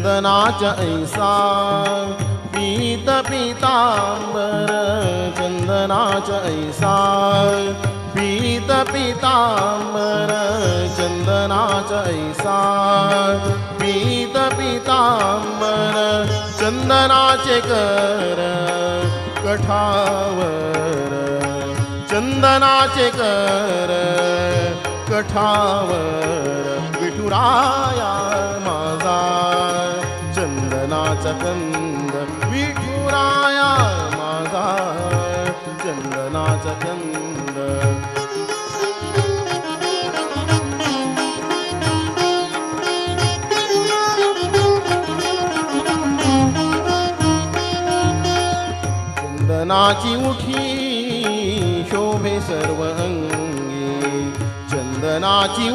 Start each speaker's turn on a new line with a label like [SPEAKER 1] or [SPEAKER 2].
[SPEAKER 1] चंदनाच्या ऐसा पीत पीतांबर चंदनाच्या ऐसा पीत पीतांबर चंदनाच्या ऐसा पीत पीतांबर चंदनाचे कर कठावर चंदनाचे कर कठावर विठुराया माझा चंदनाचा कंद विठुराया माझा चंदनाचा कंद चंदनाची उठी शोभे सर्व अंगी चंदनाची